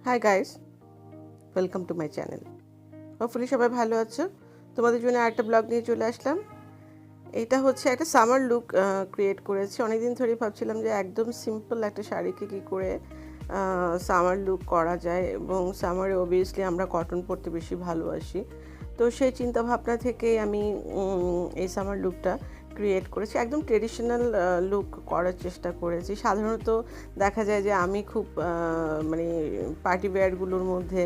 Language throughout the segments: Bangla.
Hi guys, welcome to my channel. Hopefully সবাই ভালো আছো। তোমাদের জন্য আরেকটা ব্লগ নিয়ে চলে আসলাম। এইটা হচ্ছে একটা সামার লুক ক্রিয়েট করেছি। অনেকদিন ধরেই ভাবছিলাম যে একদম সিম্পল একটা শাড়িকে কী করে সামার লুক করা যায়, এবং সামারে অবভিয়াসলি আমরা কটন পরতে বেশি ভালোবাসি। তো সেই চিন্তা ভাবনা থেকে আমি এই সামার লুকটা ক্রিয়েট করেছি। একদম ট্রেডিশনাল লুক করার চেষ্টা করেছি। সাধারণত দেখা যায় যে আমি খুব মানে পার্টি ওয়্যারগুলোর মধ্যে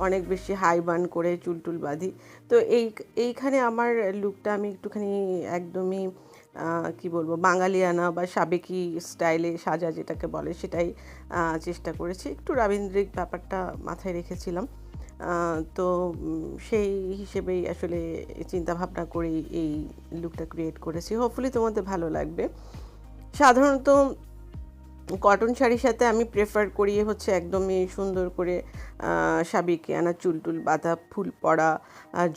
অনেক বেশি হাই বান করে চুল বাঁধি। তো এইখানে আমার লুকটা আমি একটুখানি একদমই কি বলবো, বাঙালিয়ানা বা সাবেকি স্টাইলে সাজা যেটাকে বলে সেটাই চেষ্টা করেছি। একটু রবীন্দ্রিক ব্যাপারটা মাথায় রেখেছিলাম। তো সেই হিসেবেই আসলে চিন্তা ভাবনা করেই এই লুকটা ক্রিয়েট করেছি। হোপফুলি তোমাদের ভালো লাগবে। সাধারণত কটন শাড়ির সাথে আমি প্রেফার করি হচ্ছে একদমই সুন্দর করে সাবেকিয়ানা চুল বাঁধা, ফুল পরা,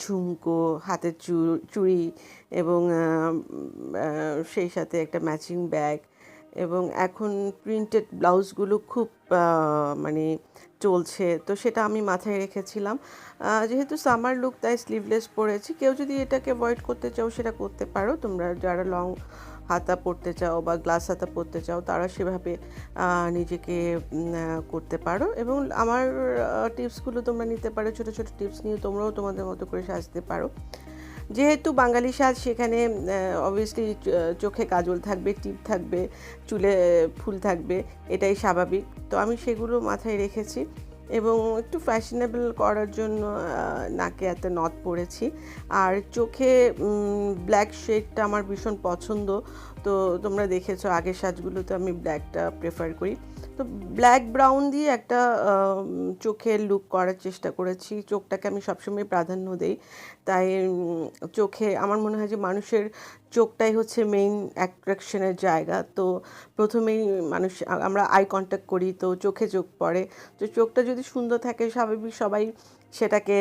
ঝুমকো, হাতের চুড়ি এবং সেই সাথে একটা ম্যাচিং ব্যাগ। এবং এখন প্রিন্টেড ব্লাউজগুলো খুব মানে চলছে, তো সেটা আমি মাথায় রেখেছিলাম। যেহেতু সামার লুক তাই স্লিভলেস পরেছি। কেউ যদি এটাকে অ্যাভয়েড করতে চাও সেটা করতে পারো। তোমরা যারা লং হাতা পরতে চাও বা গ্লাস হাতা পরতে চাও তারা সেভাবে নিজেকে করতে পারো। এবং আমার টিপসগুলো তোমরা নিতে পারো। ছোটো ছোটো টিপস নিয়ে তোমরাও তোমাদের মতো করে সাজতে পারো। যেহেতু বাঙালি সাজ, সেখানে অবভিয়াসলি চোখে কাজল থাকবে, টিপ থাকবে, চুলে ফুল থাকবে, এটাই স্বাভাবিক। তো আমি সেগুলো মাথায় রেখেছি এবং একটু ফ্যাশনেবল করার জন্য নাকে একটা নথ পরেছি। আর চোখে ব্ল্যাক শেডটা আমার ভীষণ পছন্দ। তো তোমরা দেখেছো আগের সাজগুলোতে আমি ব্ল্যাকটা প্রেফার করি। তো ব্ল্যাক ব্রাউন দিয়ে একটা চোখের লুক করার চেষ্টা করেছি। চোখটাকে আমি সবসময় প্রাধান্য দেই, তাই চোখে আমার মনে হয় যে মানুষের চোখটাই হচ্ছে মেইন অ্যাট্রাকশনের জায়গা। তো প্রথমেই আমরা আই কন্ট্যাক্ট করি, তো চোখে চোখ পড়ে। তো চোখটা যদি সুন্দর থাকে স্বাভাবিক সবাই সেটাকে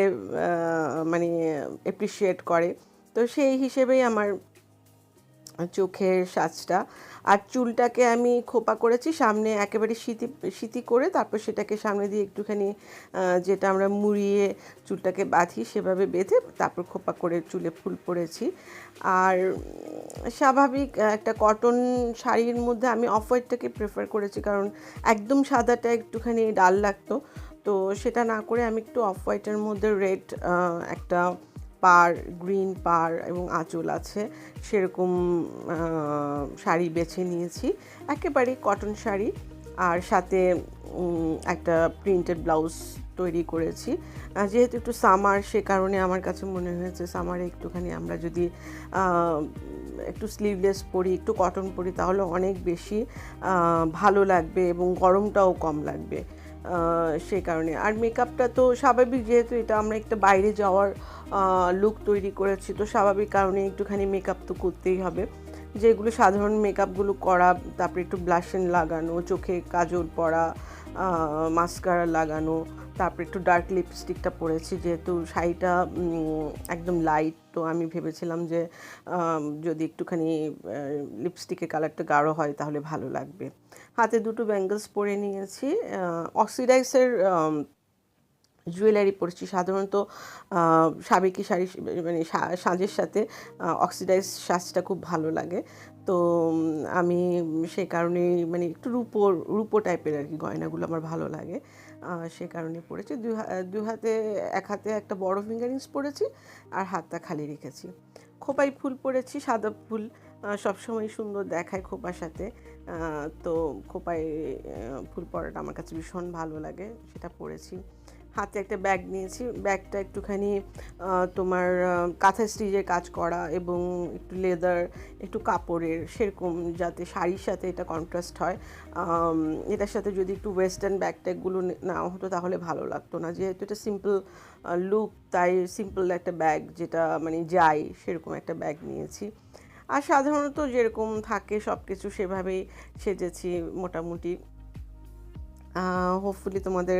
মানে অ্যাপ্রিসিয়েট করে। তো সেই হিসেবেই আমার চোখের সাজটা। আর চুলটাকে আমি খোপা করেছি সামনে, একেবারে সিতি করে, তারপর সেটাকে সামনে দিয়ে একটুখানি যেটা আমরা মুড়িয়ে চুলটাকে বাঁধি সেভাবে বেঁধে তারপর খোপা করে চুলে ফুল পরেছি। আর স্বাভাবিক একটা কটন শাড়ির মধ্যে আমি অফ হোয়াইটটাকে প্রেফার করেছি, কারণ একদম সাদাটা একটুখানি ডাল লাগতো। তো সেটা না করে আমি একটু অফ হোয়াইটের মধ্যে রেড একটা পাড়, গ্রিন পাড় এবং আঁচল আছে সেরকম শাড়ি বেছে নিয়েছি। একেবারে কটন শাড়ি, আর সাথে একটা প্রিন্টেড ব্লাউজ তৈরি করেছি। যেহেতু একটু সামার, সে কারণে আমার কাছে মনে হয়েছে সামারে একটুখানি আমরা যদি একটু স্লিভলেস পরি, একটু কটন পরি, তাহলে অনেক বেশি ভালো লাগবে এবং গরমটাও কম লাগবে। সে কারণে। আর মেকআপটা তো স্বাভাবিক, যেহেতু এটা আমরা একটা বাইরে যাওয়ার লুক তৈরি করেছি, তো স্বাভাবিক কারণে একটুখানি মেকআপ তো করতেই হবে। যেগুলো সাধারণ মেকআপগুলো করা, তারপরে একটু ব্লাশন লাগানো, চোখে কাজল পরা, মাস্কারা লাগানো, তারপরে একটু ডার্ক লিপস্টিকটা পরেছি। যেহেতু শাড়িটা একদম লাইট, তো আমি ভেবেছিলাম যে যদি একটুখানি লিপস্টিকের কালারটা গাঢ় হয় তাহলে ভালো লাগবে। হাতে দুটো ব্যাঙ্গলস পরে নিয়েছি। অক্সিডাইসের জুয়েলারি পরেছি। সাধারণত সাবেকি শাড়ি মানে সাজের সাথে অক্সিডাইজ সাজটা খুব ভালো লাগে। তো আমি সেই কারণেই মানে একটু রূপো টাইপের আর কি গয়নাগুলো আমার ভালো লাগে, সে কারণে পরেছি। দুই হাতে, এক হাতে একটা বড় ফিঙ্গারিংস পরেছি আর হাতটা খালি রেখেছি। খোপায় ফুল পরেছি, সাদা ফুল সবসময় সুন্দর দেখায় খোপার সাথে। তো খোপায় ফুল পরাটা আমার কাছে ভীষণ ভালো লাগে, সেটা পরেছি। হাতে একটা ব্যাগ নিয়েছি। ব্যাগটা একটুখানি তোমার কাঁথা স্টিচের কাজ করা এবং একটু লেদার, একটু কাপড়ের, সেরকম, যাতে শাড়ির সাথে এটা কন্ট্রাস্ট হয়। এটার সাথে যদি একটু ওয়েস্টার্ন ব্যাগ ট্যাগগুলো নেওয়া হতো তাহলে ভালো লাগতো না। যেহেতু এটা সিম্পল লুক, তাই সিম্পল একটা ব্যাগ যেটা মানে যাই সেরকম একটা ব্যাগ নিয়েছি। আর সাধারণত যেরকম থাকে সব কিছু সেভাবেই সেজেছি মোটামুটি। হোপফুলি তোমাদের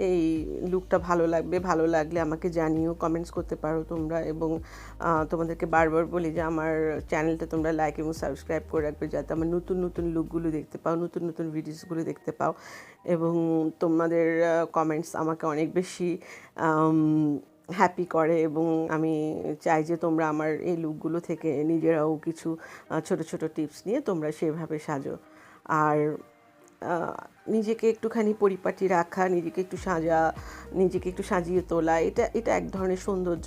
এই লুকটা ভালো লাগবে। ভালো লাগলে আমাকে জানিও, কমেন্টস করতে পারো তোমরা। এবং তোমাদেরকে বারবার বলি যে আমার চ্যানেলটা তোমরা লাইক এবং সাবস্ক্রাইব করে রাখবে, যাতে আমার নতুন নতুন লুকগুলো দেখতে পাও, নতুন নতুন ভিডিওসগুলো দেখতে পাও। এবং তোমাদের কমেন্টস আমাকে অনেক বেশি হ্যাপি করে, এবং আমি চাই যে তোমরা আমার এই লুকগুলো থেকে নিজেরাও কিছু ছোট ছোট টিপস নিয়ে তোমরা সেভাবে সাজো। আর নিজেকে একটুখানি পরিপাটি রাখা, নিজেকে একটু সাজিয়ে তোলা, এটা এক ধরনের সৌন্দর্য।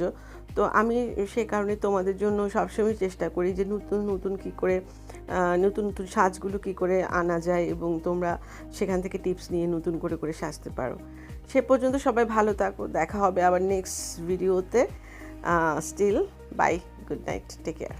তো আমি সে কারণে তোমাদের জন্য সবসময় চেষ্টা করি যে নতুন নতুন কী করে নতুন নতুন সাজগুলো কী করে আনা যায়, এবং তোমরা সেখান থেকে টিপস নিয়ে নতুন করে করে সাজতে পারো। সে পর্যন্ত সবাই ভালো থাকো, দেখা হবে আবার নেক্সট ভিডিওতে। Still bye, good night, take care.